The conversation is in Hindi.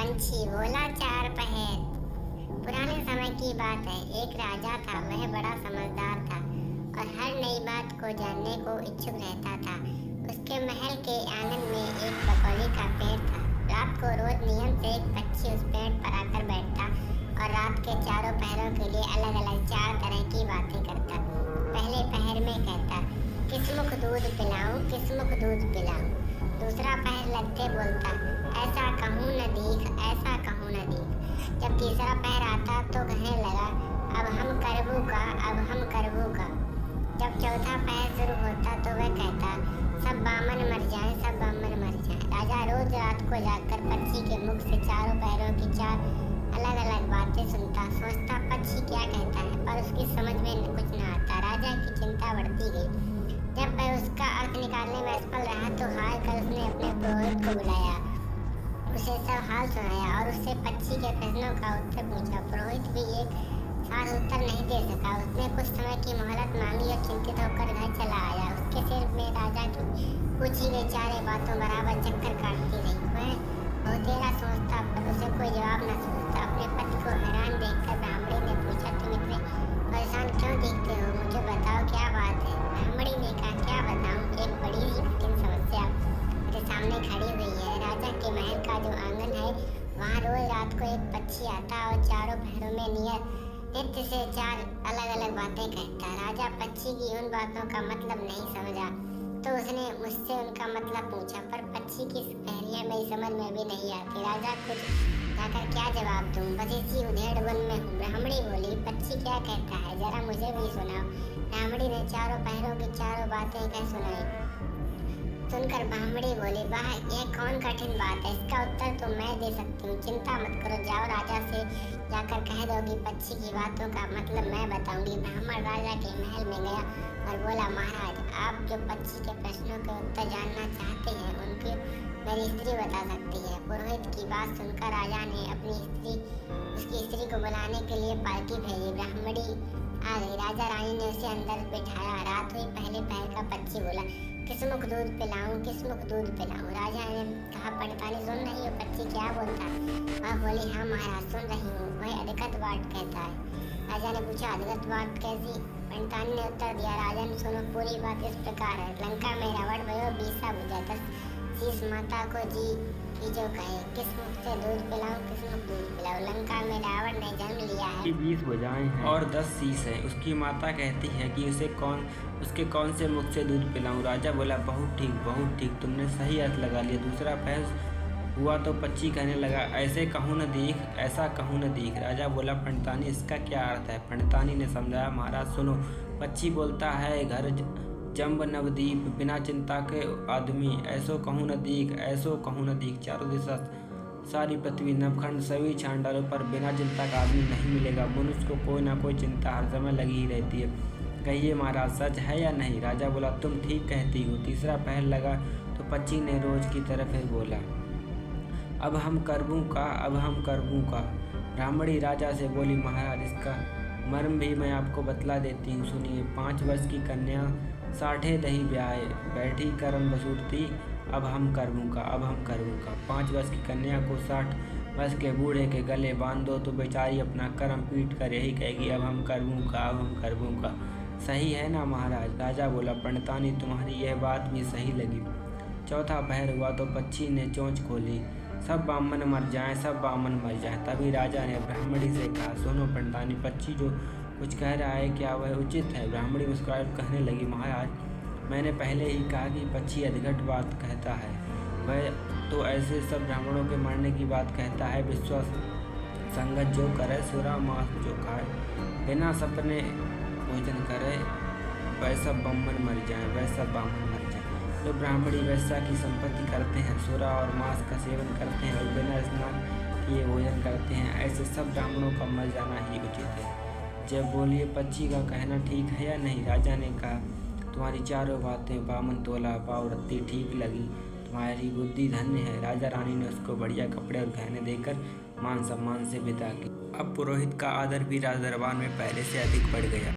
पंछी बोला चार पहर। पुराने समय की बात है। एक राजा था, वह बड़ा समझदार था और हर नई बात को जानने को इच्छुक रहता था। उसके महल के आंगन में एक बकौली का पेड़ था। रात को रोज नियम से एक पक्षी उस पेड़ पर आकर बैठता और रात के चारों पहरों के लिए अलग अलग चार तरह की बातें करता। पहले पहर में कहता, किस्मुख दूध पिलाऊं, किस्मुख दूध पिलाऊं। दूसरा पहर लगते बोलता, ऐसा कहूँ न दीख, ऐसा कहूँ न दीख। जब तीसरा पहर आता तो कहने लगा, अब हम करबू का, अब हम करबू का। जब चौथा पहर शुरू होता तो वह कहता, सब बामन मर जाएं, सब बामन मर जाएं। राजा रोज रात को जाकर पक्षी के मुख से चारों पहरों की चार अलग अलग बातें सुनता, सोचता पक्षी क्या कहता है, पर उसकी समझ में कुछ न आता। राजा की चिंता बढ़ती गई। जब वह उसका अर्थ निकालने में असफल रहा तो हार कर उसने अपने पुरोहित को बुलाया, उसे सब हाल सुनाया और उससे पक्षी के प्रश्नों का उत्तर पूछा। पुरोहित भी एक साथ उत्तर नहीं दे सका। उसने कुछ समय की मोहलत मांगी और चिंतित होकर घर चला आया। उसके सिर में राजा की पूछी गई चारे बातों बराबर चक्कर काटती रही। वह बहुत देर सोचता पर उसे कोई जवाब न सूझता। अपने पति को हैरान देखकर ब्राह्मणी ने पूछा, तुम इतने परेशान क्यों दिखते हो, मुझे बताओ क्या बात है। ब्राह्मणी ने कहा, क्या बताऊं, एक बड़ी ही कठिन समस्या मेरे सामने खड़ी हुई है। राजा के महल का जो आंगन है वहाँ रोज रात को एक पक्षी आता और चारों पहरों में नित्य से चार अलग अलग बातें कहता। राजा पक्षी की उन बातों का मतलब नहीं समझा तो उसने मुझसे उनका मतलब पूछा, पर पक्षी की पहेलियाँ मेरी समझ में भी नहीं आती। राजा कुछ जाकर क्या जवाब दूं, बस इसी उधेड़बुन में हूँ। ब्राह्मणी बोली, पक्षी क्या कहता है, जरा मुझे भी सुनाओ। ब्राह्मणी ने चारों पहरों की चारों बातें कह सुनाई। सुनकर ब्राह्मणी बोली, वाह, यह कौन कठिन बात है, इसका उत्तर तो मैं दे सकती हूँ। चिंता मत करो, जाओ राजा से जाकर कह दो कि पक्षी की बातों का मतलब मैं बताऊंगी। ब्राह्मण राजा के महल में गया और बोला, महाराज, आप जो पक्षी के प्रश्नों के उत्तर जानना चाहते हैं उनकी मेरी स्त्री बता सकती है। पुरोहित की बात सुनकर राजा ने उसकी स्त्री को बुलाने के लिए पालकी भेजी। ब्राह्मणी आ गई। राजा रानी ने उसे अंदर बिठाया। रात हुई। पहले पहर का पक्षी बोला, किस्मुख दूध पिलाऊं, किस्मुख दूध पिलाऊं। राजा ने कहा, पंडितानी सुन रही हो पक्षी क्या बोलता है? वह बोली, हाँ महाराज सुन रही हूँ, वह अधगत वाट कहता है। राजा ने पूछा, अधगत वाट कैसी? पंडितानी ने उत्तर दिया, राजन सुनो, पूरी बात इस प्रकार है। लंका में रावण भयो 20 बुझा, 10 शीश माता को जी जो कहे, किस मुख से दूध पिलाऊं, किस मुख दूध पिलाऊं। लंका में रावण ने जन्म लिया है, 20 भुजाएं हैं और 10 शीश है। उसकी माता कहती है कि उसके कौन से मुख से दूध पिलाऊं। राजा बोला, बहुत ठीक, तुमने सही अर्थ लगा लिया। दूसरा पहर हुआ तो पक्षी कहने लगा, ऐसे कहूँ न दीख, ऐसा कहूँ न दीख। राजा बोला, पंडितानी इसका क्या अर्थ है? पंडितानी ने समझाया, महाराज सुनो, पक्षी बोलता है, घर जम्ब नवदीप, बिना चिंता के आदमी, ऐसो कहूँ न दीख, ऐसो कहूँ न दीख। चारों दिशा सारी पृथ्वी नवखंड सभी छान डालो पर बिना चिंता का आदमी नहीं मिलेगा। मनुष्य को कोई ना कोई चिंता हर समय लगी ही रहती है। कहिए महाराज, सच है या नहीं? राजा बोला, तुम ठीक कहती हो। तीसरा पहर लगा तो पक्षी ने रोज की तरह फिर बोला, अब हम करबूं का, अब हम करबूं का। ब्राह्मणी राजा से बोली, महाराज इसका मर्म भी मैं आपको बतला देती हूँ, सुनिए। 5 वर्ष की कन्या 60 दही ब्याहे, बैठी करम बसूरती, अब हम करबूं का, अब हम करबूं का। 5 वर्ष की कन्या को 60 वर्ष के बूढ़े के गले बांध दो तो बेचारी अपना कर्म पीट कर यही कहेगी, अब हम करबूं का, अब हम करबूं का। सही है ना महाराज? राजा बोला, पंडितानी तुम्हारी यह बात भी सही लगी। चौथा पहर हुआ तो पक्षी ने चोंच खोली, सब बामन मर जाएं, सब बामन मर जाएं। तभी राजा ने ब्राह्मणी से कहा, सुनो पंडितानी, पक्षी जो कुछ कह रहा है क्या वह उचित है? ब्राह्मणी मुस्कुराकर कहने लगी, महाराज, मैंने पहले ही कहा कि पक्षी अधगट बात कहता है। वह तो ऐसे सब ब्राह्मणों के मरने की बात कहता है। विश्वास संगत जो करे, सुरा मांस जो खाए, बिना सपने भोजन करे, वैसा बामन मर जाए, वैसा बामन मर जाए। जो ब्राह्मणी वैसा की संपत्ति करते हैं, सुरा और मांस का सेवन करते हैं और बिना स्नान किए भोजन करते हैं, ऐसे सब ब्राह्मणों का मर जाना ही उचित है। जब बोलिए, पक्षी का कहना ठीक है या नहीं? राजा ने कहा, तुम्हारी चारों बातें बामन तोला पाव रत्ती ठीक लगी, तुम्हारी बुद्धि धन्य है। राजा रानी ने उसको बढ़िया कपड़े और गहने देकर मान सम्मान से विदा की। अब पुरोहित का आदर भी राज दरबार में पहले से अधिक बढ़ गया।